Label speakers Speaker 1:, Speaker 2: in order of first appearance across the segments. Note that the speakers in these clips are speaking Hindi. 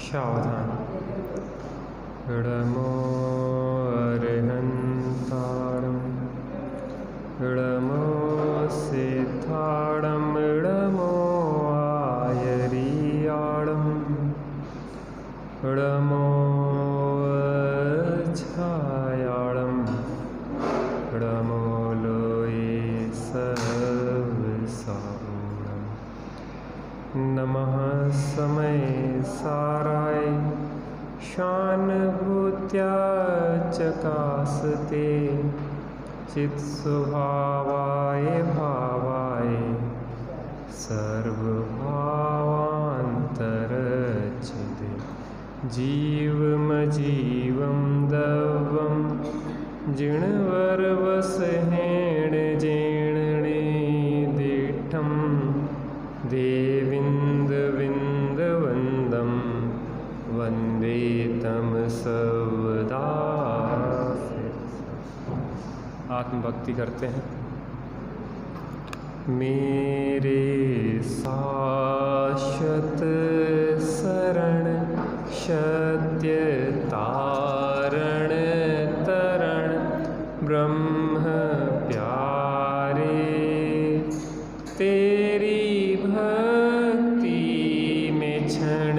Speaker 1: सावधान। इडमो अरिहंतारम इडमो सिद्धारम इडमो आयरियाणम इडमो छायाणम इडमो लोये सर्वसारूणम। नमः समय साराय शानुभूत्या चकासते चित्स्वभावाय भावाय सर्वभावान्तरचिते जीवमजीवं दवं जिणवरवसहेण जेणणे दीठं देविन्दविन्दवन्दं वन्दे तं सर्वदा। आत्मभक्ति करते हैं। मेरे शाश्वत शरण सत्य तारण तरण ब्रह्म प्यारे तेरी भक्ति में क्षण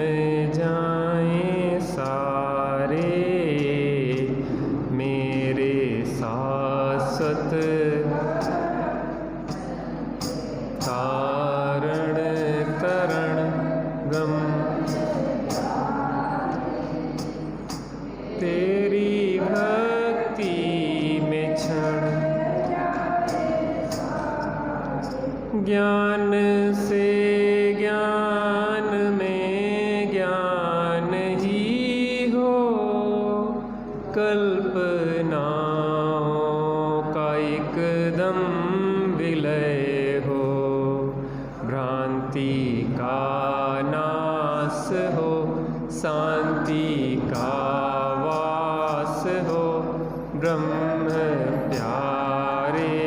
Speaker 1: जाएं सारे। मेरे शाश्वत तारण तरण ब्रह्म तेरी भक्ति में क्षण ज्ञान से ज्ञान में ज्ञान ही हो कल्पनाओं का एकदम विलय हो भ्रांति का नाश हो शांति का वास हो ब्रह्म प्यारे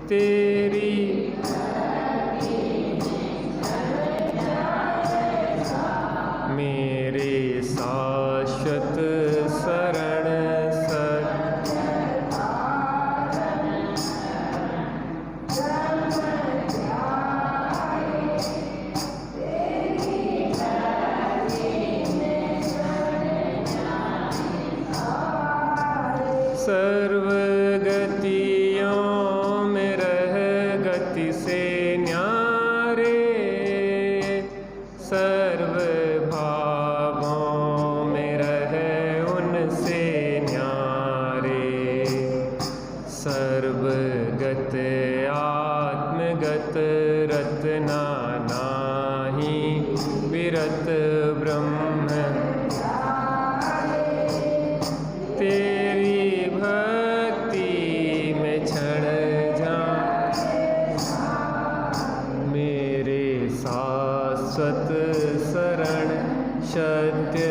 Speaker 1: तेरी मेरे शाश्वत शरण सर्वगतियों में रह गति से न्यारे सर्व भावों में रह उनसे न्यारे सर्वगत आत्मगत रत्ना नाही विरत ब्रह्म तेरी भक्ति में क्षण जा मेरे शाश्वत शरण सत्य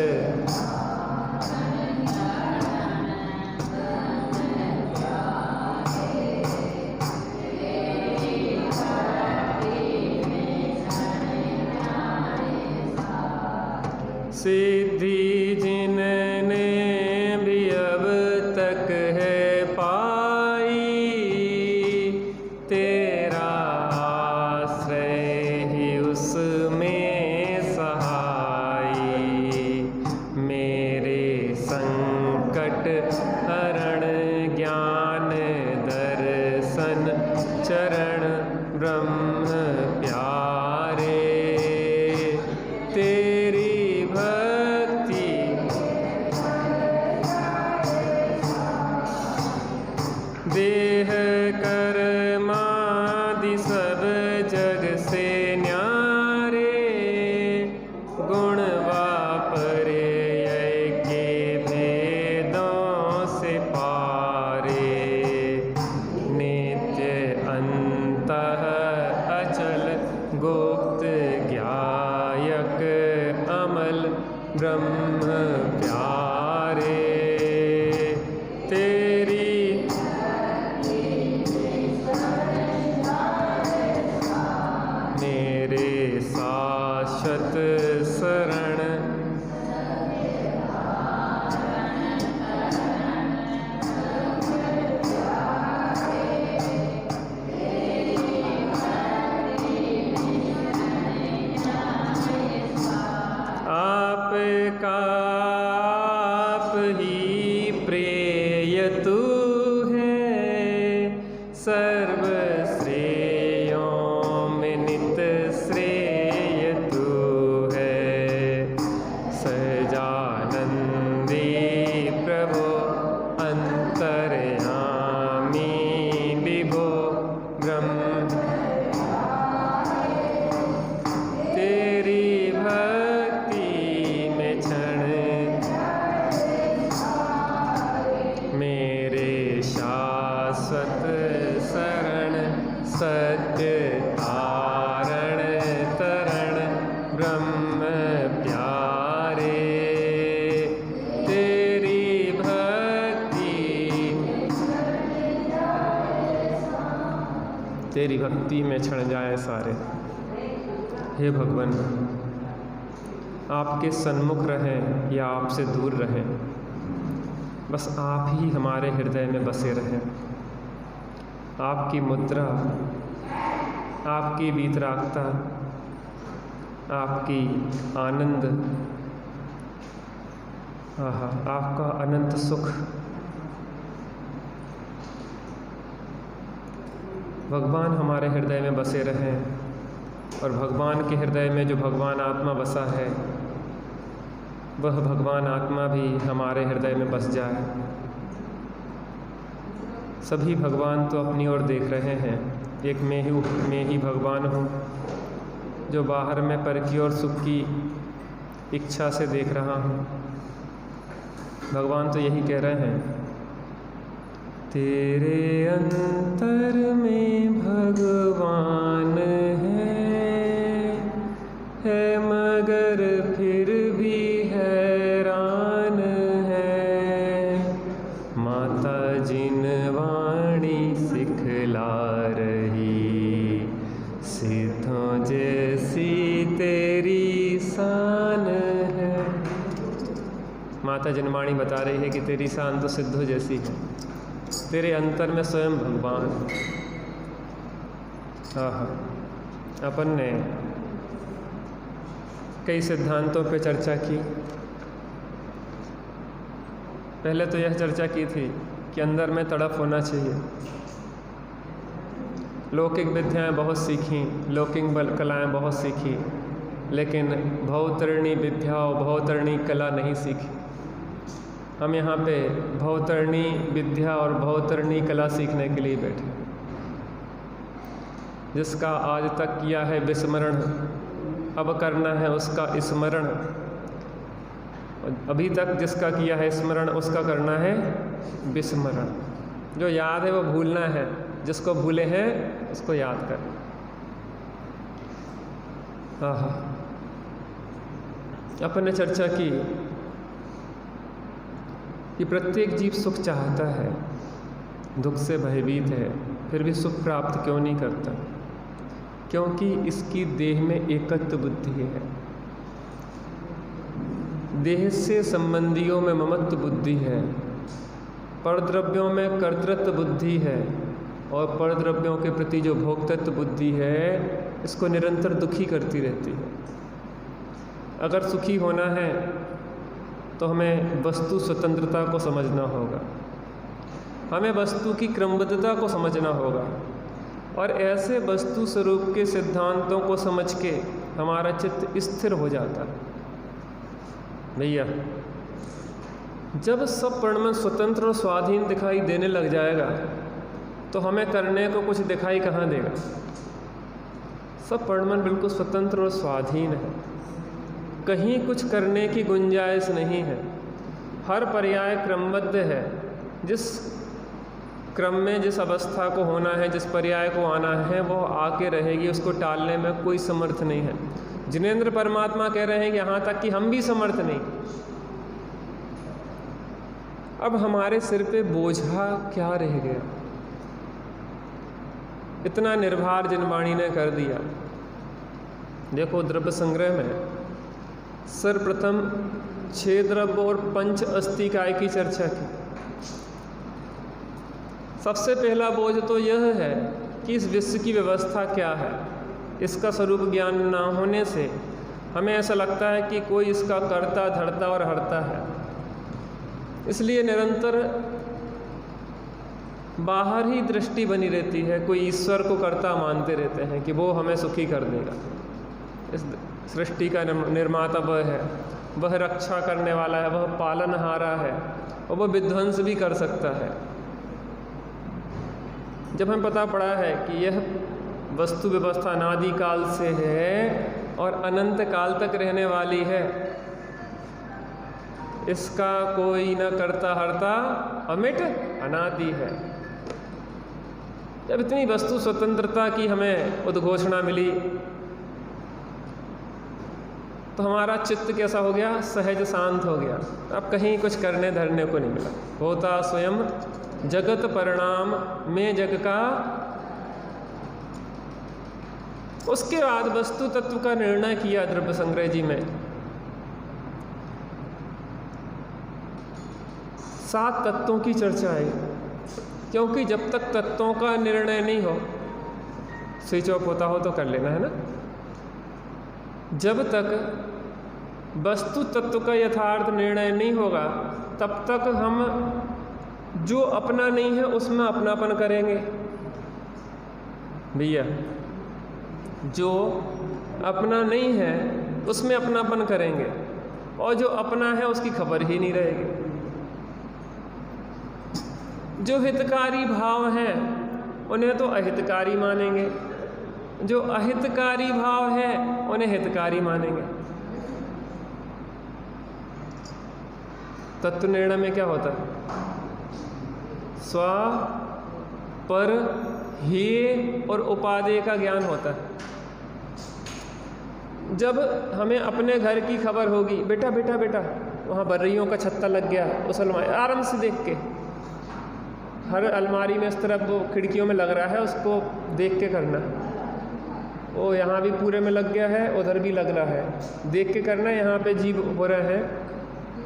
Speaker 1: सिद्धि जिनने भी अब तक है पाई तेरा आश्रय ही उसमें सहाई। मेरे संकट हरण ज्ञान दर्शन चरण ब्रह्म प्यारे तेरी भक्ति देह कर्मादि सब जग से न्यारे गुण वापरे के भेदों से पारे नित्य अंतः अचल गुप्त ज्ञायक अमल ब्रह्म प्यारे तेरी मेरे शाश्वत शरण तेरी भक्ति में क्षण जाए सारे। हे भगवान, आपके सन्मुख रहें या आपसे दूर रहें, बस आप ही हमारे हृदय में बसे रहें। आपकी मुद्रा, आपकी वीतरागता, आपकी आनंद, आपका अनंत सुख, भगवान हमारे हृदय में बसे रहें। और भगवान के हृदय में जो भगवान आत्मा बसा है, वह भगवान आत्मा भी हमारे हृदय में बस जाए। सभी भगवान तो अपनी ओर देख रहे हैं, एक मैं ही भगवान हूँ जो बाहर में पर की ओर सुख की इच्छा से देख रहा हूँ। भगवान तो यही कह रहे हैं, तेरे अंतर में भगवान है मगर फिर भी हैरान है। माता जिन वाणी सिखला रही, सिद्धों जैसी तेरी शान है। माता जिन वाणी बता रही है कि तेरी शान तो सिद्धों जैसी है, तेरे अंतर में स्वयं भगवान। अपन ने कई सिद्धांतों पे चर्चा की। पहले तो यह चर्चा की थी कि अंदर में तड़प होना चाहिए। लौकिक विद्याएं बहुत सीखी, लौकिक कलाएं बहुत सीखी, लेकिन भवतरणी विद्या और भवतरणी कला नहीं सीखी। हम यहाँ पे भवतरणी विद्या और भवतरणी कला सीखने के लिए बैठे। जिसका आज तक किया है विस्मरण, अब करना है उसका स्मरण। अभी तक जिसका किया है स्मरण, उसका करना है विस्मरण। जो याद है वो भूलना है, जिसको भूले हैं उसको याद कर। अपन ने चर्चा की कि प्रत्येक जीव सुख चाहता है, दुख से भयभीत है, फिर भी सुख प्राप्त क्यों नहीं करता? क्योंकि इसकी देह में एकत्व बुद्धि है। देह से संबंधियों में ममत्व बुद्धि है, परद्रव्यों में कर्तृत्व बुद्धि है, और परद्रव्यों के प्रति जो भोक्तृत्व बुद्धि है, इसको निरंतर दुखी करती रहती है। अगर सुखी होना है तो हमें वस्तु स्वतंत्रता को समझना होगा, हमें वस्तु की क्रमबद्धता को समझना होगा, और ऐसे वस्तु स्वरूप के सिद्धांतों को समझ के हमारा चित्त स्थिर हो जाता है। भैया, जब सब परिणाम स्वतंत्र और स्वाधीन दिखाई देने लग जाएगा तो हमें करने को कुछ दिखाई कहाँ देगा? सब परिणाम बिल्कुल स्वतंत्र और स्वाधीन है, कहीं कुछ करने की गुंजाइश नहीं है। हर पर्याय क्रमबद्ध है। जिस क्रम में जिस अवस्था को होना है, जिस पर्याय को आना है, वो आके रहेगी, उसको टालने में कोई समर्थ नहीं है। जिनेंद्र परमात्मा कह रहे हैं कि यहाँ तक कि हम भी समर्थ नहीं। अब हमारे सिर पे बोझा क्या रह गया? इतना निर्भर जिनवाणी ने कर दिया। देखो, द्रव्य संग्रह में सर्वप्रथम 6 द्रव्य और 5 अस्थिकाय की चर्चा की। सबसे पहला बोझ तो यह है कि इस विश्व की व्यवस्था क्या है। इसका स्वरूप ज्ञान ना होने से हमें ऐसा लगता है कि कोई इसका करता धरता और हरता है। इसलिए निरंतर बाहर ही दृष्टि बनी रहती है। कोई ईश्वर को कर्ता मानते रहते हैं कि वो हमें सुखी कर देगा। इस सृष्टि का निर्माता वह है, वह रक्षा करने वाला है, वह पालनहारा है, और वह विध्वंस भी कर सकता है। जब हमें पता पड़ा है कि यह वस्तु व्यवस्था अनादि काल से है और अनंत काल तक रहने वाली है, इसका कोई न करता हरता, अमिट अनादि है। जब इतनी वस्तु स्वतंत्रता की हमें उद्घोषणा मिली तो हमारा चित्त कैसा हो गया? सहज शांत हो गया। अब कहीं कुछ करने धरने को नहीं मिला। होता स्वयं जगत परिणाम में जग का उसके बाद वस्तु तत्व का निर्णय किया द्रव्य संग्रह जी में। 7 तत्वों की चर्चा है, क्योंकि जब तक तत्वों का निर्णय नहीं हो, स्विच ऑफ होता हो तो कर लेना है ना, जब तक वस्तु तत्व का यथार्थ निर्णय नहीं होगा तब तक हम जो अपना नहीं है उसमें अपनापन करेंगे। भैया जो अपना नहीं है उसमें अपनापन करेंगे, और जो अपना है उसकी खबर ही नहीं रहेगी। जो हितकारी भाव हैं उन्हें तो अहितकारी मानेंगे, जो अहितकारी भाव है उन्हें हितकारी मानेंगे। तत्व निर्णय में क्या होता है? स्व, पर, हेय और उपादेय का ज्ञान होता है। जब हमें अपने घर की खबर होगी, बेटा बेटा बेटा वहाँ बर्रियों का छत्ता लग गया उस अलमारी, आराम से देख के, हर अलमारी में इस तरफ वो खिड़कियों में लग रहा है, उसको देख के करना। वो यहाँ भी पूरे में लग गया है, उधर भी लग रहा है, देख के करना। यहाँ पे जीव हो रहे हैं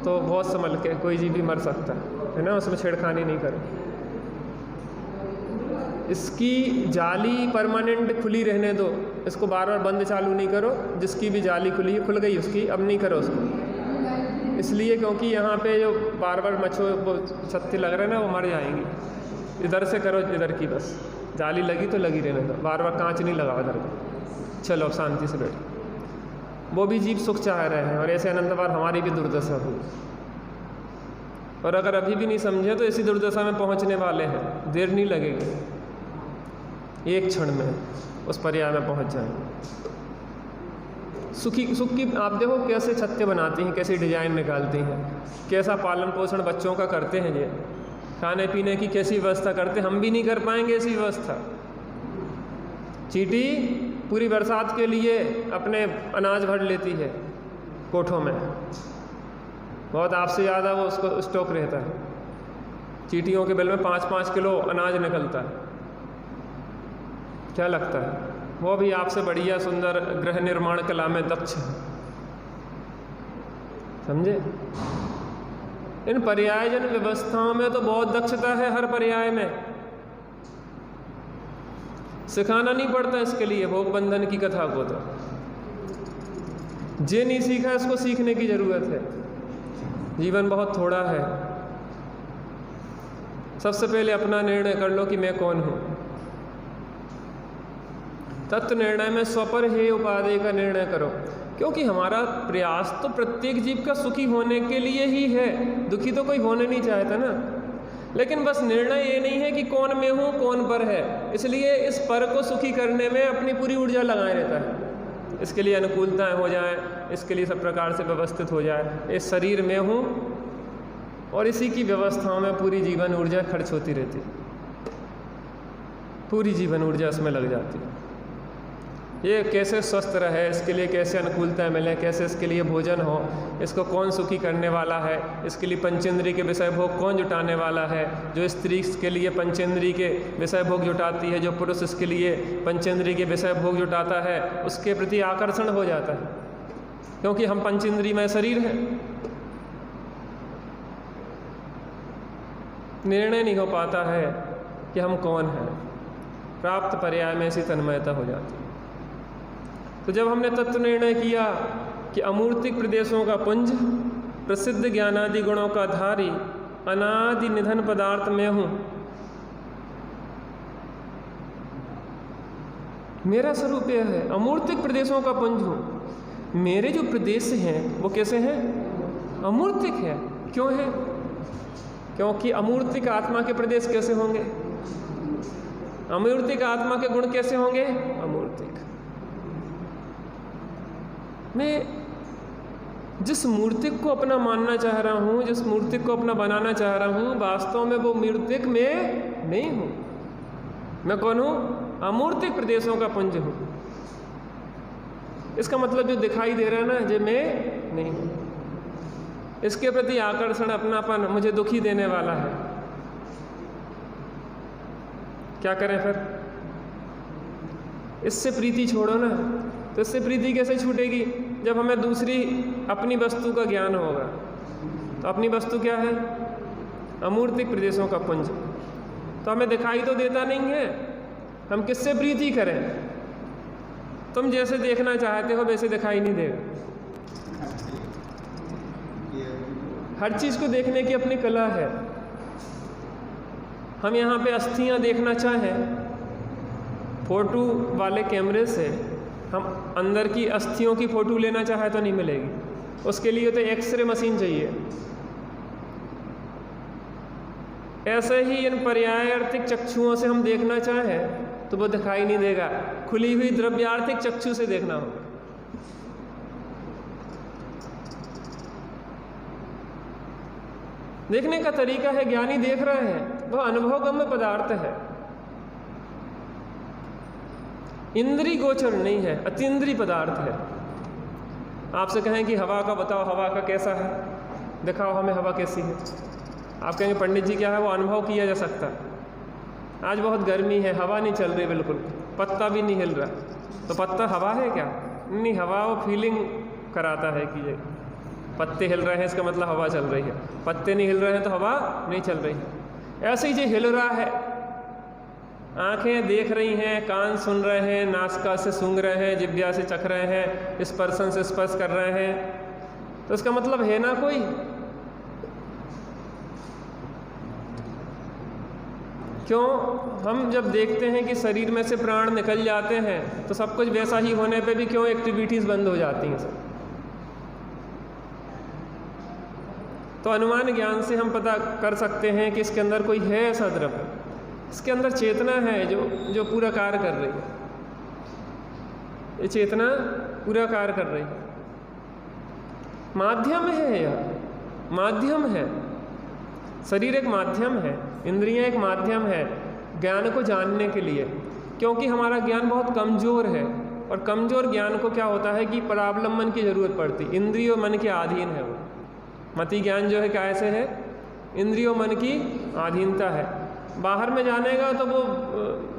Speaker 1: तो बहुत संभल के, कोई जीव भी मर सकता है ना, उसमें छेड़खानी नहीं करो। इसकी जाली परमानेंट खुली रहने दो, इसको बार बार बंद चालू नहीं करो। जिसकी भी जाली खुली है, खुल गई उसकी, अब नहीं करो उसको, इसलिए क्योंकि यहाँ पे जो बार बार वो छत्ते लग रहे हैं ना, वो मर जाएंगी। इधर से करो, इधर की बस जाली लगी तो लगी रहने दो, बार बार कांच नहीं लगाओ इधर को। चलो अब शांति से बैठो। वो भी जीव सुख चाह रहे हैं, और ऐसे अनंत बार हमारी भी दुर्दशा हुई, और अगर अभी भी नहीं समझे तो इसी दुर्दशा में पहुंचने वाले हैं। देर नहीं लगेगी, एक क्षण में उस पर्याय में पहुंच जाएंगे। सुख की आप देखो कैसे छत्ते बनाती हैं, कैसी डिजाइन निकालती हैं, कैसा पालन पोषण बच्चों का करते हैं, ये खाने पीने की कैसी व्यवस्था करते हैं। हम भी नहीं कर पाएंगे ऐसी व्यवस्था। चींटी पूरी बरसात के लिए अपने अनाज भर लेती है कोठों में, बहुत आपसे ज़्यादा वो उसको स्टॉक रहता है। चींटियों के बिल में 5-5 किलो अनाज निकलता है। क्या लगता है? वो भी आपसे बढ़िया सुंदर गृह निर्माण कला में दक्ष है, समझे? इन पर्यायजन व्यवस्थाओं में तो बहुत दक्षता है, हर पर्याय में सिखाना नहीं पड़ता इसके लिए। भोग बंधन की कथा को तो जे नहीं सीखा, इसको सीखने की जरूरत है। जीवन बहुत थोड़ा है। सबसे पहले अपना निर्णय कर लो कि मैं कौन हूं। तत्व निर्णय में स्वपर हेय उपादेय का निर्णय करो, क्योंकि हमारा प्रयास तो प्रत्येक जीव का सुखी होने के लिए ही है। दुखी तो कोई होने नहीं चाहता ना, लेकिन बस निर्णय ये नहीं है कि कौन मैं हूँ कौन पर है। इसलिए इस पर को सुखी करने में अपनी पूरी ऊर्जा लगाए रहता है। इसके लिए अनुकूलताएं हो जाएं, इसके लिए सब प्रकार से व्यवस्थित हो जाए। इस शरीर में हूँ और इसी की व्यवस्थाओं में पूरी जीवन ऊर्जा खर्च होती रहती है, पूरी जीवन ऊर्जा इसमें लग जाती है। ये कैसे स्वस्थ रहे, इसके लिए कैसे अनुकूलताएं मिले, कैसे इसके लिए भोजन हो, इसको कौन सुखी करने वाला है, इसके लिए पंचेंद्रिय के विषय भोग कौन जुटाने वाला है। जो स्त्री के लिए पंचेंद्रिय के विषय भोग जुटाती है, जो पुरुष इसके लिए पंचेंद्रिय के विषय भोग जुटाता है, उसके प्रति आकर्षण हो जाता है, क्योंकि हम पंचेंद्रिय में शरीर हैं। निर्णय नहीं हो पाता है कि हम कौन हैं। प्राप्त पर्याय में ऐसी तन्मयता हो जाती है। तो जब हमने तत्व निर्णय किया कि अमूर्तिक प्रदेशों का पुंज, प्रसिद्ध ज्ञानादि गुणों का धारी, अनादि निधन पदार्थ में हूँ, मेरा स्वरूप यह है। अमूर्तिक प्रदेशों का पुंज हूँ। मेरे जो प्रदेश हैं वो कैसे हैं? अमूर्तिक है। क्यों है? क्योंकि अमूर्तिक आत्मा के प्रदेश कैसे होंगे? अमूर्तिक आत्मा के गुण कैसे होंगे? अमूर्तिक। मैं जिस मूर्तिक को अपना मानना चाह रहा हूँ, जिस मूर्तिक को अपना बनाना चाह रहा हूँ, वास्तव में वो मूर्तिक में नहीं हूँ। मैं कौन हूँ? अमूर्तिक प्रदेशों का पुंज हूँ। इसका मतलब जो दिखाई दे रहा है ना, जो मैं नहीं हूँ, इसके प्रति आकर्षण, अपनापन मुझे दुखी देने वाला है। क्या करें फिर? इससे प्रीति छोड़ो ना। तो इससे प्रीति कैसे छूटेगी? जब हमें दूसरी अपनी वस्तु का ज्ञान होगा। तो अपनी वस्तु क्या है? अमूर्तिक प्रदेशों का पुंज। तो हमें दिखाई तो देता नहीं है, हम किससे प्रीति करें? तुम जैसे देखना चाहते हो वैसे दिखाई नहीं देगा। हर चीज़ को देखने की अपनी कला है। हम यहाँ पे अस्थियाँ देखना चाहें, फोटो वाले कैमरे से हम अंदर की अस्थियों की फ़ोटो लेना चाहे तो नहीं मिलेगी। उसके लिए तो एक्सरे मशीन चाहिए। ऐसे ही इन पर्यायार्थिक चक्षुओं से हम देखना चाहें तो वो दिखाई नहीं देगा। खुली हुई द्रव्यार्थिक चक्षु से देखना होगा। देखने का तरीका है, ज्ञानी देख रहे हैं, वह अनुभवगम्य पदार्थ है, इंद्रिय गोचर नहीं है, अतीन्द्रिय पदार्थ है। आपसे कहें कि हवा का बताओ, हवा का कैसा है, दिखाओ हमें हवा कैसी है। आप कहेंगे पंडित जी क्या है? वो अनुभव किया जा सकता है। आज बहुत गर्मी है, हवा नहीं चल रही, बिल्कुल पत्ता भी नहीं हिल रहा। तो पत्ता हवा है क्या? नहीं, हवा वो फीलिंग कराता है कि ये पत्ते हिल रहे हैं, इसका मतलब हवा चल रही है। पत्ते नहीं हिल रहे हैं तो हवा नहीं चल रही है। ऐसे ही जो हिल रहा है, आंखें देख रही हैं, कान सुन रहे हैं, नासिका से सूंघ रहे हैं, जिह्वा से चख रहे हैं, स्पर्शन से स्पर्श कर रहे हैं, तो इसका मतलब है ना कोई। क्यों? हम जब देखते हैं कि शरीर में से प्राण निकल जाते हैं तो सब कुछ वैसा ही होने पे भी क्यों एक्टिविटीज़ बंद हो जाती हैं सब? तो अनुमान ज्ञान से हम पता कर सकते हैं कि इसके अंदर कोई है ऐसा द्रव्य, इसके अंदर चेतना है जो पूरा कार्य कर रही है। ये चेतना पूरा कार्य कर रही है। माध्यम है, यह माध्यम है। शरीर एक माध्यम है, इंद्रियां एक माध्यम है ज्ञान को जानने के लिए। क्योंकि हमारा ज्ञान बहुत कमज़ोर है, और कमज़ोर ज्ञान को क्या होता है कि परावलंबन की ज़रूरत पड़ती। इंद्रिय और मन के अधीन है वो। मति ज्ञान जो है कैसे है? इंद्रियों मन की अधीनता है। बाहर में जानेगा तो वो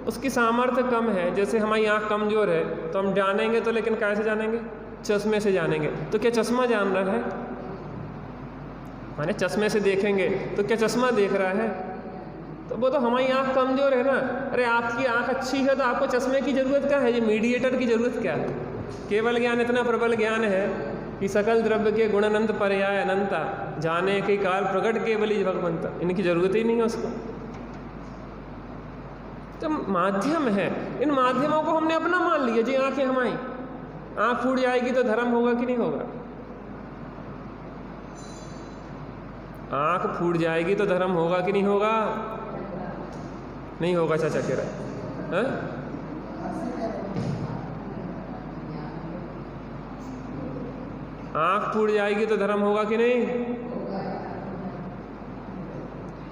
Speaker 1: उसकी सामर्थ्य कम है। जैसे हमारी आँख कमज़ोर है तो हम जानेंगे तो, लेकिन कैसे जानेंगे? चश्मे से जानेंगे। तो क्या चश्मा जान रहा है? माने चश्मे से देखेंगे तो क्या चश्मा देख रहा है? तो वो तो हमारी आँख कमज़ोर है ना। अरे आपकी आँख अच्छी है तो आपको चश्मे की ज़रूरत क्या है? ये मीडिएटर की ज़रूरत क्या है? केवल ज्ञान इतना प्रबल ज्ञान है कि सकल द्रव्य के गुण अनंत पर्याय अनंता, जाने के काल प्रकट केवली भगवंता, इनकी ज़रूरत ही नहीं है उसको। तो माध्यम है। इन माध्यमों को हमने अपना मान लिया जी। आँखें हमारी, आँख फूट जाएगी तो धर्म होगा कि नहीं होगा? आँख फूट जाएगी तो धर्म होगा कि नहीं होगा? नहीं होगा। चाचा कह रहा है। आँख फूट जाएगी तो धर्म होगा कि नहीं?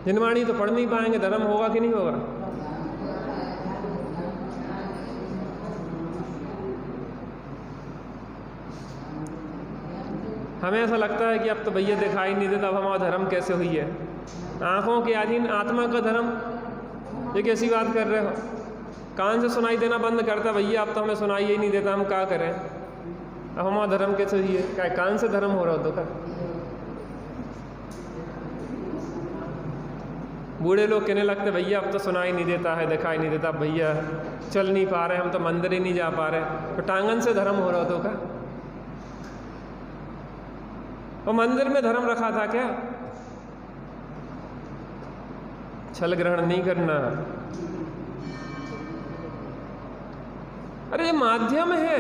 Speaker 1: जिनवाणी तो पढ़ नहीं पाएंगे, धर्म होगा कि नहीं होगा? हमें ऐसा लगता है कि अब तो भैया दिखाई नहीं देता, अब हमारा धर्म कैसे हुई है? आँखों के अधीन आत्मा का धर्म, ये कैसी बात कर रहे हो? कान से सुनाई देना बंद करता भैया, अब तो हमें सुनाई ही नहीं देता, हम क्या करें? अब हमारा धर्म कैसे हुई है? क्या कान से धर्म हो रहा हो तो क्या? बूढ़े लोग कहने लगते भैया अब तो सुनाई नहीं देता है, दिखाई नहीं देता, भैया चल नहीं पा रहे, हम तो मंदिर ही नहीं जा पा रहे। तो टांगन से धर्म हो रहा हो तो क्या? और मंदिर में धर्म रखा था क्या? छल ग्रहण नहीं करना। अरे ये माध्यम है।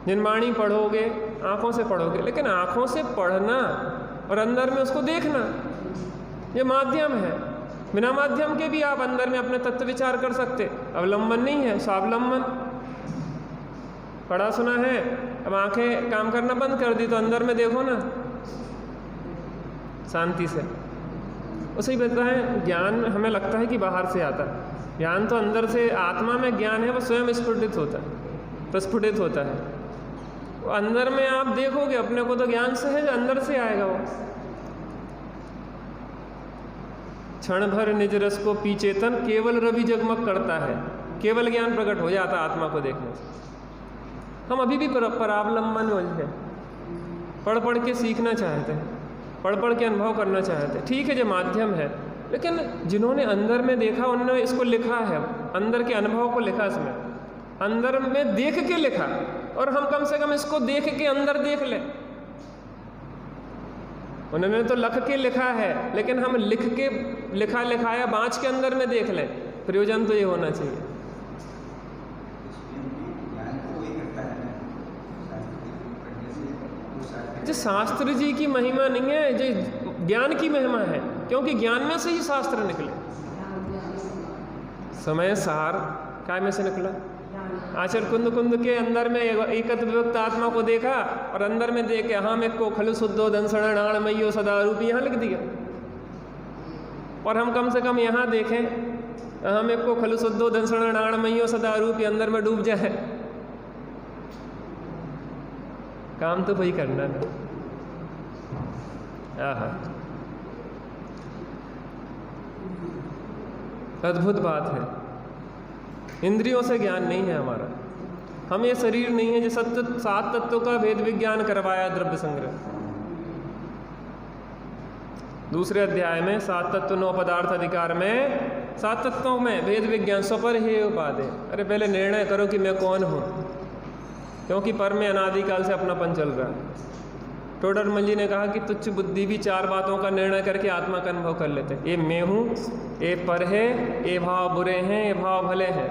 Speaker 1: निर्माणी पढ़ोगे, आंखों से पढ़ोगे, लेकिन आंखों से पढ़ना और अंदर में उसको देखना, ये माध्यम है। बिना माध्यम के भी आप अंदर में अपने तत्व विचार कर सकते। अवलंबन नहीं है, स्वावलंबन। पढ़ा सुना है, अब आंखें काम करना बंद कर दी तो अंदर में देखो ना शांति से। उसे ही बताएं, ज्ञान हमें लगता है कि बाहर से आता है, ज्ञान तो अंदर से। आत्मा में ज्ञान है वो स्वयं स्फुटित होता है, प्रस्फुटित होता है। वो अंदर में आप देखोगे अपने को तो ज्ञान सहज अंदर से आएगा। वो क्षण भर निज रस को पी चेतन, केवल रवि जगमग करता है। केवल ज्ञान प्रकट हो जाता आत्मा को देखने से। हम अभी भी परावलंबन में उलझे, पढ़ पढ़ के सीखना चाहते हैं, पढ़ पढ़ के अनुभव करना चाहते हैं। ठीक है, जो माध्यम है, लेकिन जिन्होंने अंदर में देखा उन्होंने इसको लिखा है, अंदर के अनुभव को लिखा, इसमें अंदर में देख के लिखा, और हम कम से कम इसको देख के अंदर देख लें। उन्होंने तो लिख के लिखा है, लेकिन हम लिख के लिखा लिखाया बाँच के अंदर में देख लें। प्रयोजन तो ये होना चाहिए। जो शास्त्र जी की महिमा नहीं है, जो ज्ञान की महिमा है, क्योंकि ज्ञान में से ही शास्त्र निकले। समय सार काय में से निकला? आचर कुंद कुंद के अंदर में एकत विभक्त आत्मा को देखा, और अंदर में देख के हम एक को खलु शुद्धो दंसण नाण मयो सदा रूपी यहाँ लिख दिया। और हम कम से कम यहाँ देखें, हम एक को खलु शुद्धो दंसण नाण मयो सदा रूपी अंदर में डूब जाए। काम तो वही करना है। आहा, अद्भुत बात है। इंद्रियों से ज्ञान नहीं है हमारा। हम ये शरीर नहीं है जो सात तत्वों का भेद विज्ञान करवाया द्रव्य संग्रह। दूसरे अध्याय में 7 तत्व 9 पदार्थ अधिकार में 7 तत्वों में भेद विज्ञान स्वपर हे उपाधि। अरे पहले निर्णय करो कि मैं कौन हूँ, क्योंकि पर में अनादिकाल से अपनापन चल रहा है। टोडरमल जी ने कहा कि तुच्छ बुद्धि भी 4 बातों का निर्णय करके आत्मा का अनुभव कर लेते हैं। ये मैं हूँ, ये पर है, ये भाव बुरे हैं, ये भाव भले हैं।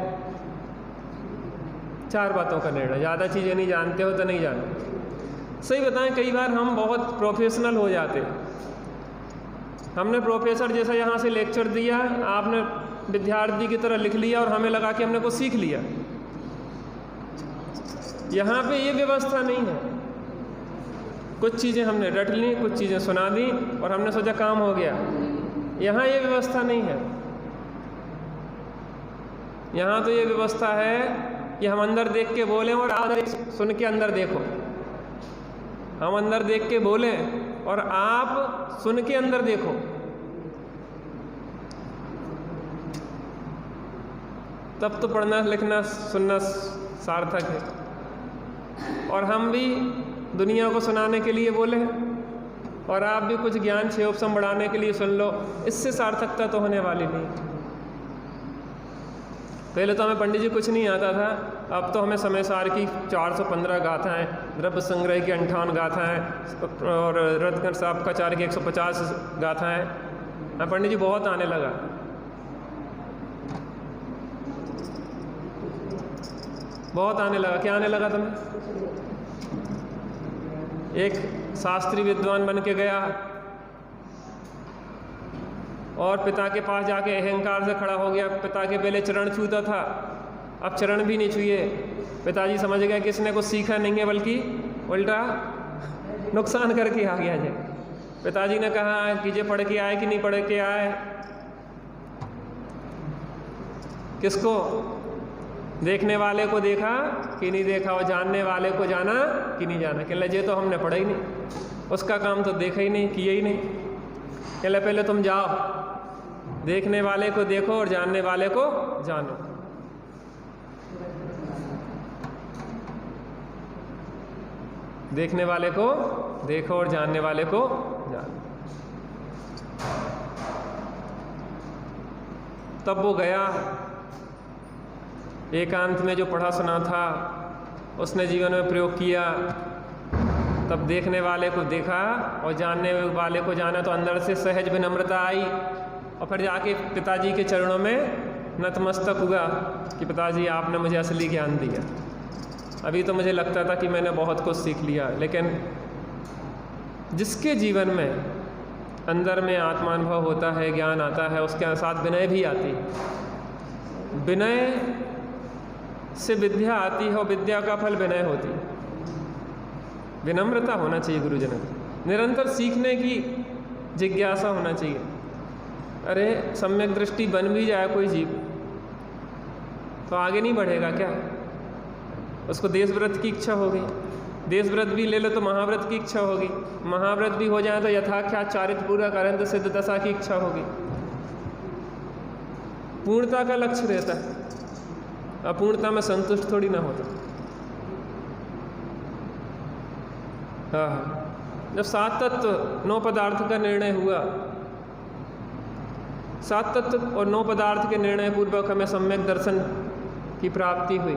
Speaker 1: 4 बातों का निर्णय। ज़्यादा चीज़ें नहीं जानते हो तो नहीं जानते। सही बताएं, कई बार हम बहुत प्रोफेशनल हो जाते हैं। हमने प्रोफेसर जैसा यहाँ से लेक्चर दिया, आपने विद्यार्थी की तरह लिख लिया और हमें लगा कि हमने कुछ सीख लिया। यहाँ पे ये व्यवस्था नहीं है। कुछ चीज़ें हमने रट ली, कुछ चीज़ें सुना दी और हमने सोचा काम हो गया। यहाँ ये व्यवस्था नहीं है। यहाँ तो ये व्यवस्था है कि हम अंदर देख के बोलें और आप सुन के अंदर देखो। हम अंदर देख के बोलें और आप सुन के अंदर देखो। तब तो पढ़ना लिखना सुनना सार्थक है। और हम भी दुनिया को सुनाने के लिए बोले और आप भी कुछ ज्ञान क्षेपसम बढ़ाने के लिए सुन लो, इससे सार्थकता तो होने वाली नहीं। पहले तो हमें पंडित जी कुछ नहीं आता था, अब तो हमें समय सार की 415 गाथाएँ, द्रव्य संग्रह की 58 गाथाएँ और रत्न साहब का 4 की 150 गाथाएँ, पंडित जी बहुत आने लगा। बहुत आने लगा। क्या आने लगा तुम्हें? एक शास्त्री विद्वान बन के गया और पिता के पास जाके अहंकार से खड़ा हो गया। पिता के पहले चरण छूता था, अब चरण भी नहीं छुए। पिताजी समझ गए कि इसने कुछ सीखा नहीं है, बल्कि उल्टा नुकसान करके आ गया। पिताजी ने कहा कि जे पढ़ के आए कि नहीं पढ़ के आए। किसको? देखने वाले को देखा कि नहीं देखा, और जानने वाले को जाना कि नहीं जाना। कहले जे तो हमने पढ़ा ही नहीं, उसका काम तो देखा ही नहीं, किया ही नहीं। कहले पहले तुम जाओ, देखने वाले को देखो और जानने वाले को जानो। देखने वाले को देखो और जानने वाले को जानो। तब वो गया, एकांत में जो पढ़ा सुना था उसने जीवन में प्रयोग किया। तब देखने वाले को देखा और जानने वाले को जाना, तो अंदर से सहज विनम्रता आई। और फिर जाके पिताजी के चरणों में नतमस्तक हुआ कि पिताजी आपने मुझे असली ज्ञान दिया। अभी तो मुझे लगता था कि मैंने बहुत कुछ सीख लिया, लेकिन जिसके जीवन में अंदर में आत्मानुभव होता है, ज्ञान आता है, उसके साथ विनय भी आती है। विनय से विद्या आती है और विद्या का फल विनय होती है। विनम्रता होना चाहिए गुरुजनों को, निरंतर सीखने की जिज्ञासा होना चाहिए। अरे सम्यक दृष्टि बन भी जाए कोई जीव तो आगे नहीं बढ़ेगा क्या? उसको देशव्रत की इच्छा होगी, देशव्रत भी ले लो तो महाव्रत की इच्छा होगी, महाव्रत भी हो जाए तो यथाख्यात चारित्र पूरा करें तो सिद्ध दशा की इच्छा होगी। पूर्णता का लक्ष्य रहता है। अपूर्णता में संतुष्ट थोड़ी ना होता। हाँ, जब 7 तत्व 9 पदार्थ का निर्णय हुआ, 7 तत्व और 9 पदार्थ के निर्णय पूर्वक हमें सम्यक दर्शन की प्राप्ति हुई।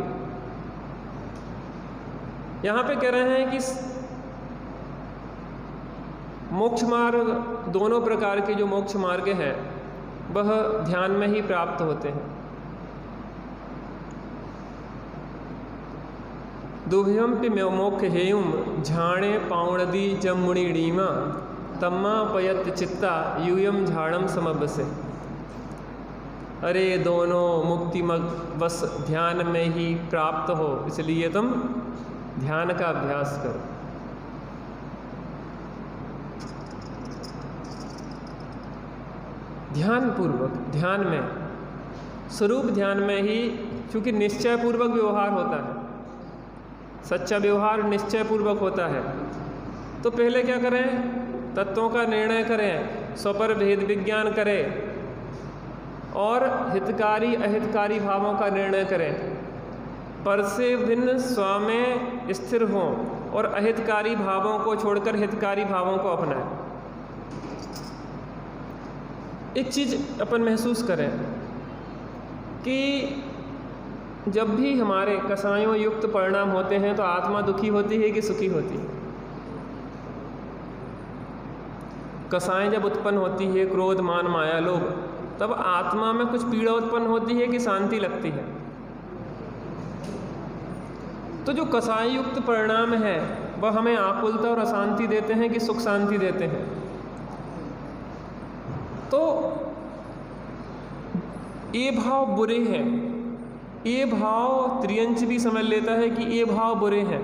Speaker 1: यहाँ पे कह रहे हैं कि मोक्ष मार्ग, दोनों प्रकार के जो मोक्ष मार्ग हैं वह ध्यान में ही प्राप्त होते हैं। दुभ्यंपि मोक्ष हेयुम झाणे पावणदी जमुणीणीमा तम्मा पयत चित्ता यूयम झाड़म समबसे। अरे दोनों मुक्ति बस ध्यान में ही प्राप्त हो, इसलिए तुम ध्यान का अभ्यास करो। ध्यान पूर्वक, ध्यान में, स्वरूप ध्यान में ही, चूंकि निश्चय पूर्वक व्यवहार होता है, सच्चा व्यवहार निश्चय पूर्वक होता है, तो पहले क्या करें? तत्वों का निर्णय करें, स्वपर भेद विज्ञान करें और हितकारी अहितकारी भावों का निर्णय करें। पर से भिन्न स्व में स्थिर हों और अहितकारी भावों को छोड़कर हितकारी भावों को अपनाएं। एक चीज़ अपन महसूस करें कि जब भी हमारे कसायों युक्त परिणाम होते हैं तो आत्मा दुखी होती है कि सुखी होती है? कसाएं जब उत्पन्न होती है, क्रोध मान माया लोभ, तब आत्मा में कुछ पीड़ा उत्पन्न होती है कि शांति लगती है? तो जो कसाय युक्त परिणाम है वह हमें आकुलता और अशांति देते हैं कि सुख शांति देते हैं? तो ये भाव बुरे हैं, ये भाव त्रियंच भी समझ लेता है कि ये भाव बुरे हैं।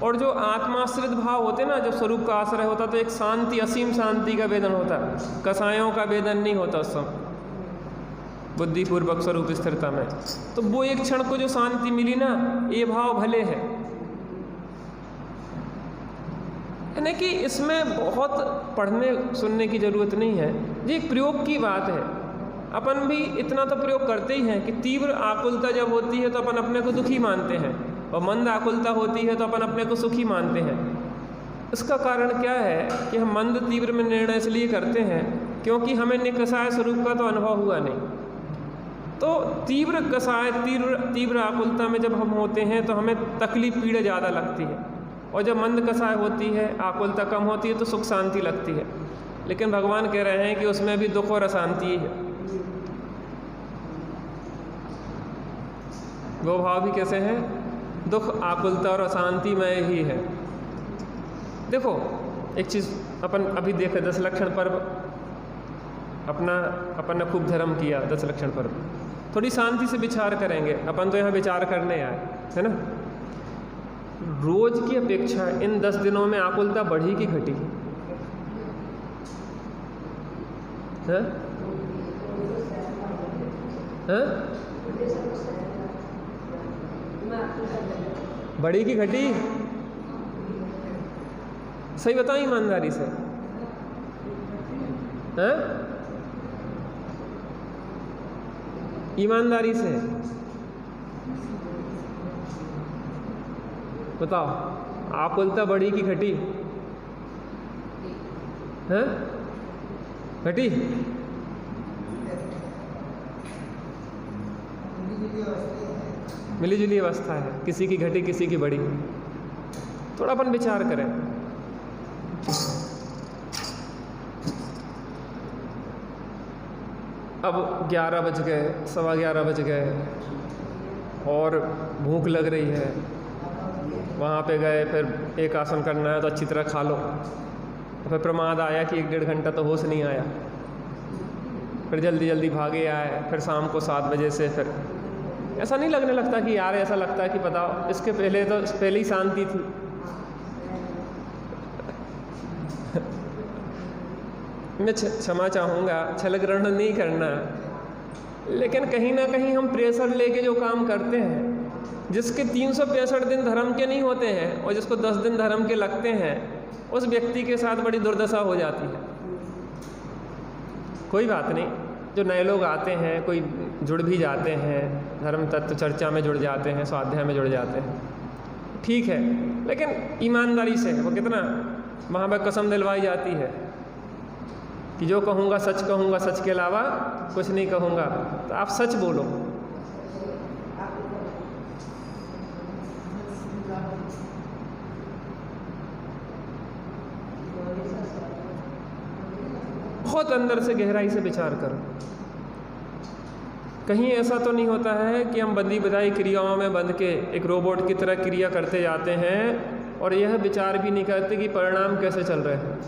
Speaker 1: और जो आत्माश्रित भाव होते हैं ना, जब स्वरूप का आश्रय होता तो एक शांति, असीम शांति का वेदन होता है, कसायों का वेदन नहीं होता उस समय बुद्धिपूर्वक स्वरूप स्थिरता में। तो वो एक क्षण को जो शांति मिली ना, ये भाव भले है। यानी कि इसमें बहुत पढ़ने सुनने की ज़रूरत नहीं है, ये एक प्रयोग की बात है। अपन भी इतना तो प्रयोग करते ही हैं कि तीव्र आकुलता जब होती है तो अपन अपने को दुखी मानते हैं, और मंद आकुलता होती है तो अपन अपने को सुखी मानते हैं। इसका कारण क्या है कि हम मंद तीव्र में निर्णय इसलिए करते हैं क्योंकि हमें निकसाय स्वरूप का तो अनुभव हुआ नहीं। तो तीव्र कसाय, तीव्र आकुलता में जब हम होते हैं तो हमें तकलीफ पीड़ा ज़्यादा लगती है, और जब मंद कसाय होती है, आकुलता कम होती है तो सुख शांति लगती है। लेकिन भगवान कह रहे हैं कि उसमें भी दुख और अशांति है। वो भाव भी कैसे हैं? दुख, आकुलता और अशांति में ही है। देखो एक चीज़ अपन अभी देखे, 10 लक्षण पर्व अपन ने खूब धर्म किया। 10 लक्षण पर्व थोड़ी शांति से विचार करेंगे। अपन तो यहाँ विचार करने आए, है ना? रोज की अपेक्षा इन 10 दिनों में आकुलता बढ़ी कि घटी है? बढ़ी कि घटी? सही बताओ ईमानदारी से, हैं? ईमानदारी से बताओ, आकुलता बढ़ी कि घटी? हैं? घटी? मिली जुली अवस्था है, किसी की घटी किसी की बढ़ी। थोड़ा अपन विचार करें। अब 11 बज गए, 11:15 बज गए और भूख लग रही है। वहाँ पे गए, फिर एक आसन करना है तो अच्छी तरह खा लो। फिर प्रमाद आया कि 1-1.5 घंटा तो होश नहीं आया, फिर जल्दी जल्दी भागे आए। फिर शाम को 7 बजे से फिर ऐसा नहीं लगने लगता कि यार, ऐसा लगता है कि बताओ इसके पहले ही शांति थी। मैं क्षमा चाहूँगा, छल ग्रहण नहीं करना, लेकिन कहीं ना कहीं हम प्रेशर लेके जो काम करते हैं, जिसके 365 दिन धर्म के नहीं होते हैं और जिसको 10 दिन धर्म के लगते हैं, उस व्यक्ति के साथ बड़ी दुर्दशा हो जाती है। कोई बात नहीं, जो नए लोग आते हैं, कोई जुड़ भी जाते हैं, धर्म तत्व चर्चा में जुड़ जाते हैं, स्वाध्याय में जुड़ जाते हैं, ठीक है, लेकिन ईमानदारी से। वो कितना वहाँ पर कसम दिलवाई जाती है कि जो कहूँगा सच के अलावा कुछ नहीं कहूँगा। तो आप सच बोलो। बहुत अंदर से गहराई से विचार करो। कहीं ऐसा तो नहीं होता है कि हम बंदी बधाई क्रियाओं में बंध के एक रोबोट की तरह क्रिया करते जाते हैं और यह विचार भी नहीं करते कि परिणाम कैसे चल रहे हैं।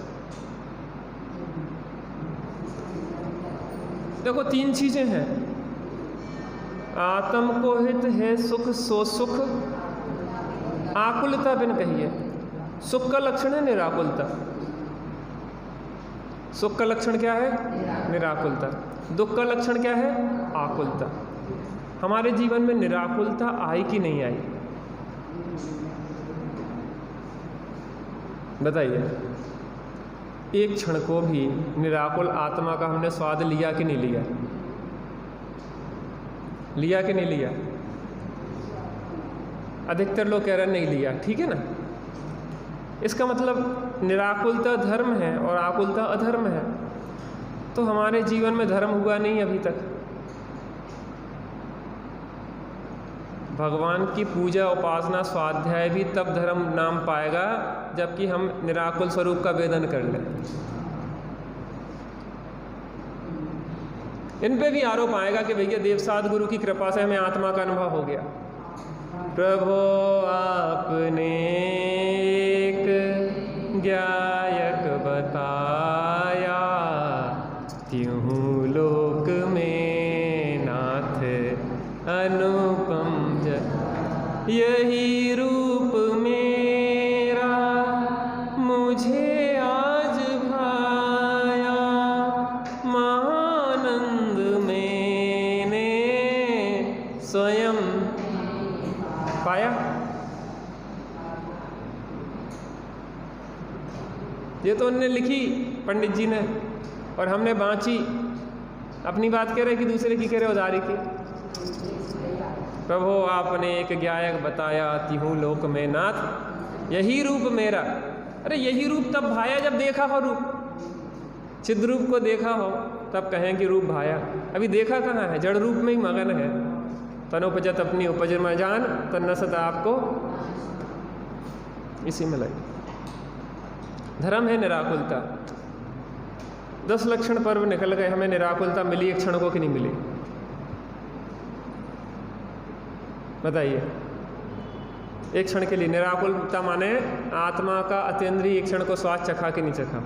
Speaker 1: देखो 3 चीजें हैं। आत्म को हित है सुख सो सुख, आकुलता बिन कहिए। सुख का लक्षण है निराकुलता। सुख का लक्षण क्या है? निराकुलता। दुख का लक्षण क्या है? आकुलता। हमारे जीवन में निराकुलता आई कि नहीं आई? बताइए। एक क्षण को भी निराकुल आत्मा का हमने स्वाद लिया कि नहीं लिया? लिया कि नहीं लिया? अधिकतर लोग कह रहे हैं नहीं लिया। ठीक है ना? इसका मतलब निराकुलता धर्म है और आकुलता अधर्म है। तो हमारे जीवन में धर्म हुआ नहीं अभी तक। भगवान की पूजा उपासना स्वाध्याय भी तब धर्म नाम पाएगा जबकि हम निराकुल स्वरूप का वेदन कर लें। इन पे भी आरोप आएगा कि भैया देवसाद गुरु की कृपा से हमें आत्मा का अनुभव हो गया। प्रभो आपने एक ज्ञायक बताया, त्यों लोक में नाथ अनुपम जन। यही रूप मेरा मुझे आज भाया, महानंद मैंने स्वयं पाया। ये तो उनने लिखी पंडित जी ने और हमने बाँची। अपनी बात कह रहे कि दूसरे की कह रहे उधारी की। प्रभु आपने एक ज्ञायक बताया, तिहु लोक में नाथ यही रूप मेरा। अरे यही रूप तब भाया जब देखा हो रूप। चिद रूप को देखा हो तब कहें कि रूप भाया। अभी देखा कहाँ है? जड़ रूप में ही मगन है। तन उपजत अपनी उपज में जान, तन नसत आपको इसी में लगे। धर्म है निराकुलता। 10 लक्षण पर्व निकल गए, हमें निराकुलता मिली एक क्षण को कि नहीं मिली? बताइए। एक क्षण के लिए निराकुलता माने आत्मा का अतीन्द्रिय एक क्षण को स्वाद चखा कि नहीं चखा?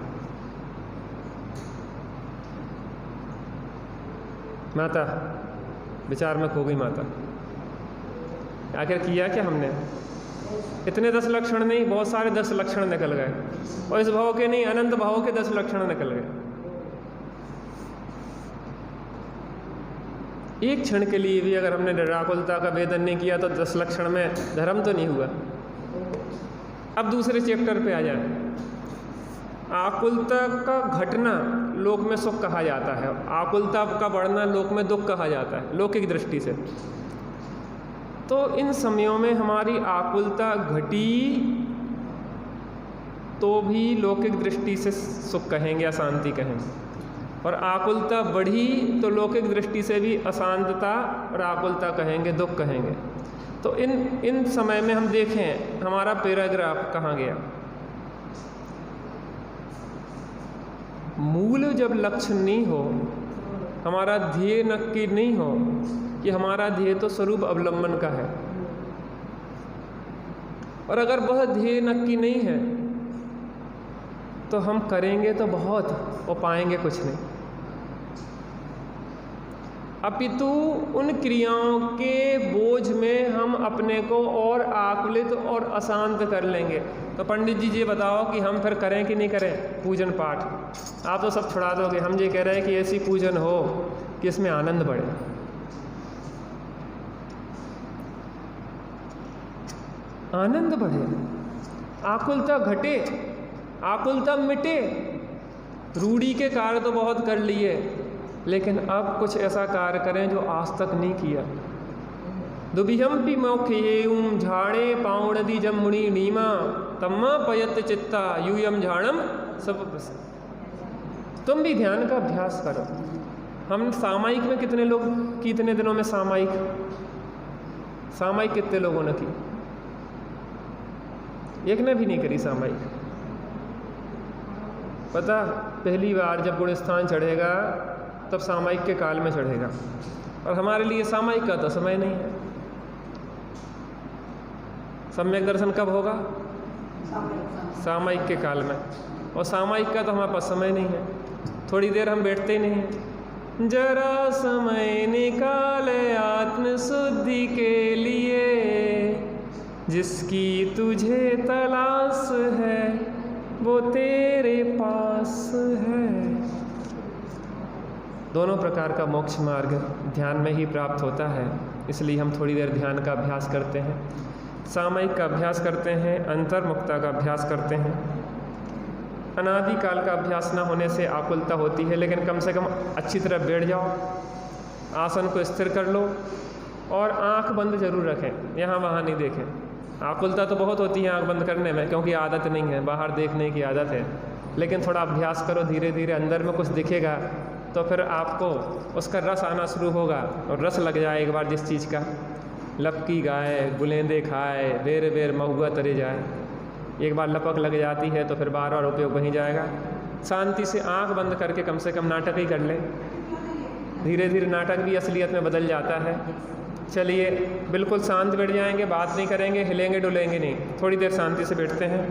Speaker 1: माता विचार में खो गई माता। आखिर किया क्या हमने? इतने 10 लक्षण नहीं, बहुत सारे 10 लक्षण निकल गए। और इस भाव के नहीं, अनंत भाव के 10 लक्षण निकल गए। एक क्षण के लिए भी अगर हमने निराकुलता का वेदन नहीं किया तो 10 लक्षण में धर्म तो नहीं हुआ। अब दूसरे चैप्टर पे आ जाए। आकुलता का घटना लोक में सुख कहा जाता है, आकुलता का बढ़ना लोक में दुख कहा जाता है, लौकिक दृष्टि से। तो इन समयों में हमारी आकुलता घटी तो भी लौकिक दृष्टि से सुख कहेंगे, अशांति कहेंगे। और आकुलता बढ़ी तो लौकिक दृष्टि से भी अशांतता और आकुलता कहेंगे, दुख कहेंगे। तो इन समय में हम देखें हमारा पैराग्राफ कहाँ गया। मूल जब लक्ष्य नहीं हो, हमारा ध्येय नक्की नहीं हो कि हमारा ध्येय तो स्वरूप अवलंबन का है, और अगर वह ध्येय नक्की नहीं है तो हम करेंगे तो बहुत और पाएंगे कुछ नहीं। अपितु उन क्रियाओं के बोझ में हम अपने को और आकुलित और अशांत कर लेंगे। तो पंडित जी ये बताओ कि हम फिर करें कि नहीं करें पूजन पाठ? आप तो सब छुड़ा दोगे। हम ये कह रहे हैं कि ऐसी पूजन हो कि इसमें आनंद बढ़े। आनंद बढ़े, आकुलता घटे, आकुलता मिटे। रूढ़ी के कार्य तो बहुत कर लिए, लेकिन अब कुछ ऐसा कार्य करें जो आज तक नहीं किया। दुबिहम्पि मौख्येयं झाड़े पावणदी जम मुनि नीमा तम्मा पयत चित्ता यूयम झाड़म सब। तुम भी ध्यान का अभ्यास करो। हम सामायिक में कितने लोग, कितने दिनों में सामायिक कितने लोगों ने की? एक ने भी नहीं करी सामायिक। पता, पहली बार जब गुणस्थान चढ़ेगा तब सामायिक के काल में चढ़ेगा, और हमारे लिए सामायिक का तो समय नहीं है। सम्यक दर्शन कब होगा? सामायिक के काल में, और सामायिक का तो हमारे पास समय नहीं है। थोड़ी देर हम बैठते ही नहीं हैं। जरा समय निकाले आत्म शुद्धि के लिए, जिसकी तुझे तलाश है वो तेरे पास है। दोनों प्रकार का मोक्ष मार्ग ध्यान में ही प्राप्त होता है, इसलिए हम थोड़ी देर ध्यान का अभ्यास करते हैं, सामयिक का अभ्यास करते हैं, अंतर्मुक्ता का अभ्यास करते हैं। अनादिकाल का अभ्यास न होने से आकुलता होती है, लेकिन कम से कम अच्छी तरह बैठ जाओ, आसन को स्थिर कर लो और आंख बंद जरूर रखें, यहाँ वहाँ नहीं देखें। आकुलता तो बहुत होती है आंख बंद करने में, क्योंकि आदत नहीं है, बाहर देखने की आदत है। लेकिन थोड़ा अभ्यास करो, धीरे धीरे अंदर में कुछ दिखेगा तो फिर आपको उसका रस आना शुरू होगा, और रस लग जाए एक बार जिस चीज़ का, लपकी गाय बुलेंदे खाए बेर बेर महुआ तरे जाए, एक बार लपक लग जाती है तो फिर बार बार उपयोग वहीं जाएगा। शांति से आंख बंद करके कम से कम नाटक ही कर ले, धीरे धीरे नाटक भी असलियत में बदल जाता है। चलिए बिल्कुल शांत बैठ जाएंगे, बात नहीं करेंगे, हिलेंगे डुलेंगे नहीं, थोड़ी देर शांति से बैठते हैं।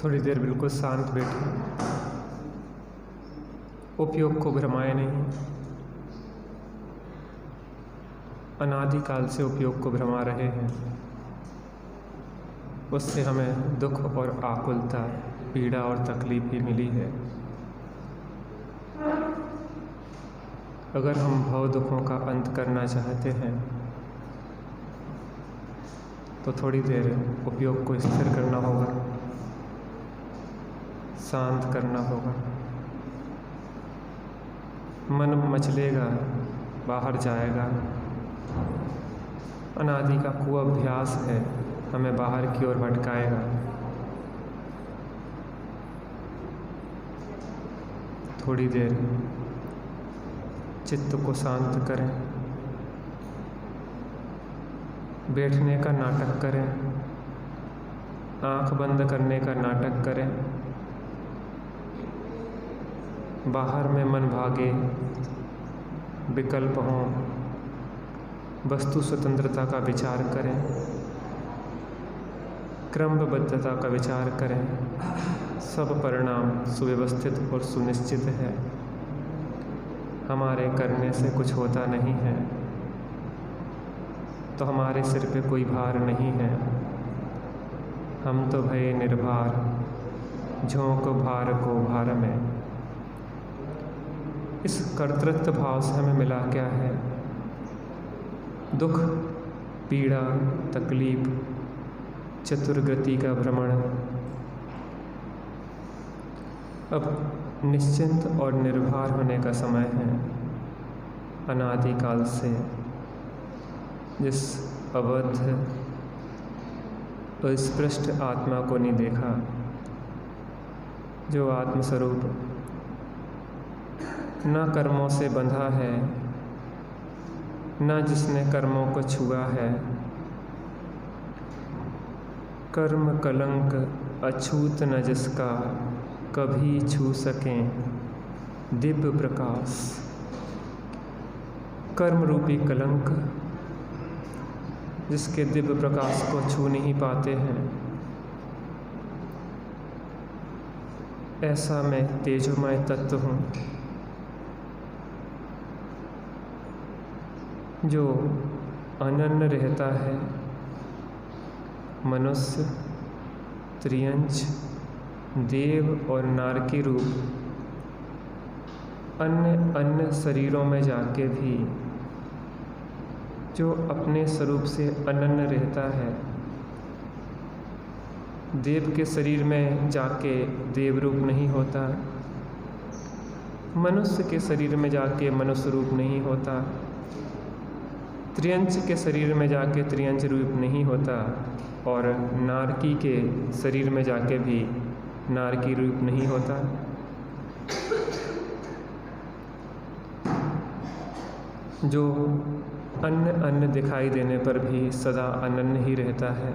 Speaker 1: थोड़ी देर बिल्कुल शांत बैठे, उपयोग को भ्रमाए नहीं। अनादिकाल से उपयोग को भ्रमा रहे हैं, उससे हमें दुख और आकुलता, पीड़ा और तकलीफ भी मिली है। अगर हम भव दुखों का अंत करना चाहते हैं तो थोड़ी देर उपयोग को स्थिर करना होगा, शांत करना होगा। मन मचलेगा, बाहर जाएगा। अनादि का कुअभ्यास है, हमें बाहर की ओर भटकाएगा। थोड़ी देर चित्त को शांत करें, बैठने का नाटक करें, आंख बंद करने का नाटक करें। बाहर में मन भागे, विकल्प हों, वस्तु स्वतंत्रता का विचार करें, क्रमबद्धता का विचार करें। सब परिणाम सुव्यवस्थित और सुनिश्चित है। हमारे करने से कुछ होता नहीं है, तो हमारे सिर पे कोई भार नहीं है। हम तो भय निर्भार, झोंक भार को भार में। इस कर्तृत्व भाव से हमें मिला क्या है? दुख, पीड़ा, तकलीफ, चतुर्गति का भ्रमण। अब निश्चिंत और निर्भर होने का समय है। अनादिकाल से जिस अवध अस्पृष्ट आत्मा को नहीं देखा, जो आत्मस्वरूप न कर्मों से बंधा है, न जिसने कर्मों को छुआ है, कर्म कलंक अछूत न जिसका कभी छू सकें दिव्य प्रकाश। कर्म रूपी कलंक जिसके दिव्य प्रकाश को छू नहीं पाते हैं, ऐसा मैं तेजोमय तत्व हूँ जो अनन्य रहता है। मनुष्य, त्रियंच, देव और नारकी रूप अन्य अन्य शरीरों में जाके भी जो अपने स्वरूप से अनन्य रहता है, देव के शरीर में जाके देव रूप नहीं होता, मनुष्य के शरीर में जाके मनुष्य रूप नहीं होता, त्रियंच के शरीर में जाके त्रियंच रूप नहीं होता, और नारकी के शरीर में जाके भी नारकी रूप नहीं होता। जो अन्य अन्य दिखाई देने पर भी सदा अनन्य ही रहता है।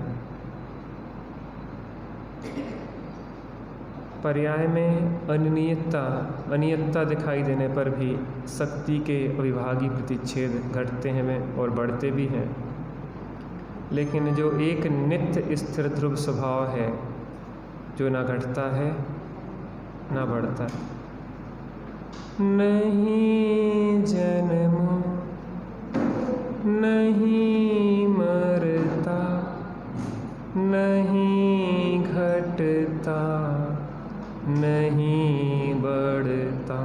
Speaker 1: पर्याय में अनियतता दिखाई देने पर भी शक्ति के अविभागी प्रतिच्छेद घटते हैं और बढ़ते भी हैं। लेकिन जो एक नित्य स्थिर ध्रुव स्वभाव है, जो ना घटता है ना बढ़ता, नहीं जन्म नहीं मरता, नहीं घटता नहीं बढ़ता,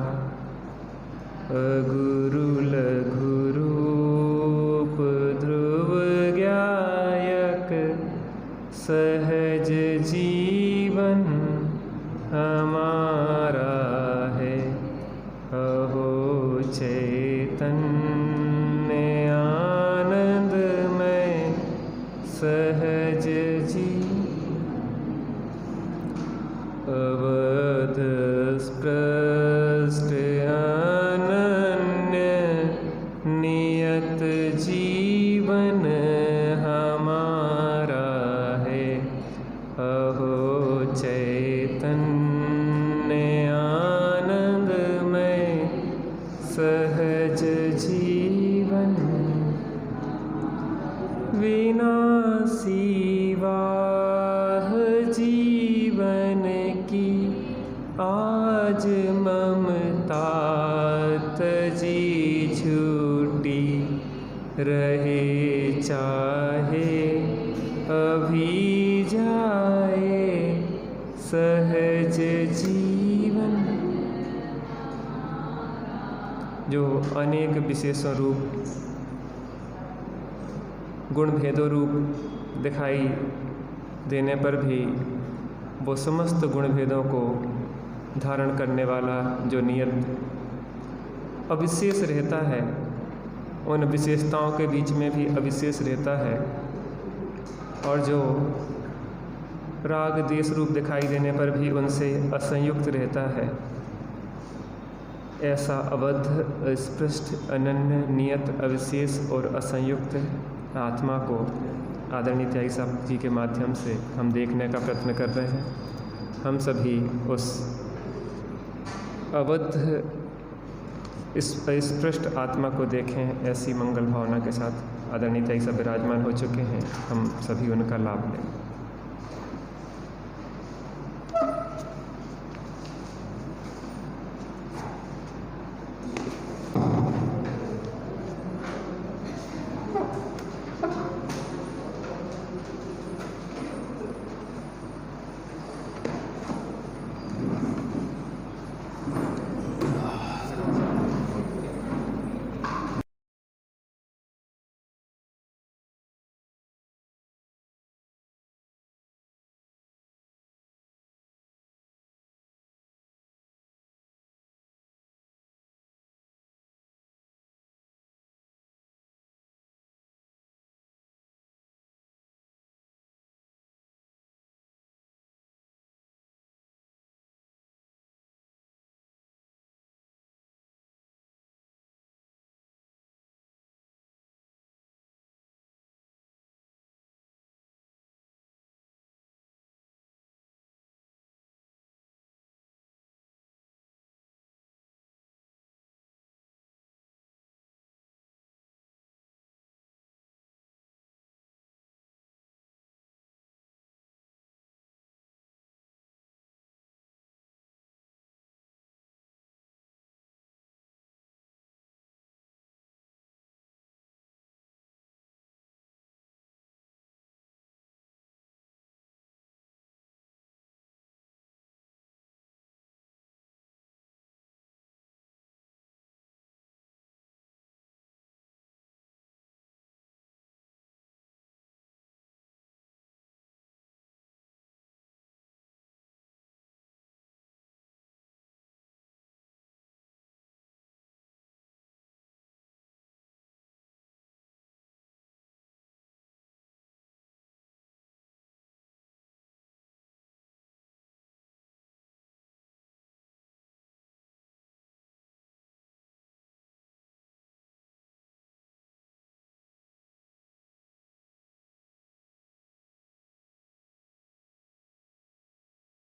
Speaker 1: अगुरु लघु रूप ध्रुव ज्ञायक, सहज जीवन हमारा है। अहो चैतन्य आनंद में सहज जी, अवध स्पृष्ट अनन्य नियत जीवन हमारा है। अहो चैतन्य आनंद में सहज जीवन, विनाशी वाह जीवन अभी जाए सहज जीवन। जो अनेक विशेषों रूप गुण भेदों रूप दिखाई देने पर भी वो समस्त गुण भेदों को धारण करने वाला जो नियत अविशेष रहता है, उन विशेषताओं के बीच में भी अविशेष रहता है, और जो राग देश रूप दिखाई देने पर भी उनसे असंयुक्त रहता है, ऐसा अबद्ध, स्पष्ट, अनन्य, नियत, अविशेष और असंयुक्त आत्मा को आदरणीय त्यागी साहब जी के माध्यम से हम देखने का प्रयत्न कर रहे हैं। हम सभी उस अबद्ध इस स्पष्ट आत्मा को देखें, ऐसी मंगल भावना के साथ आदरणीय त्यागी साहब विराजमान हो चुके हैं। हम सभी उनका लाभ लें।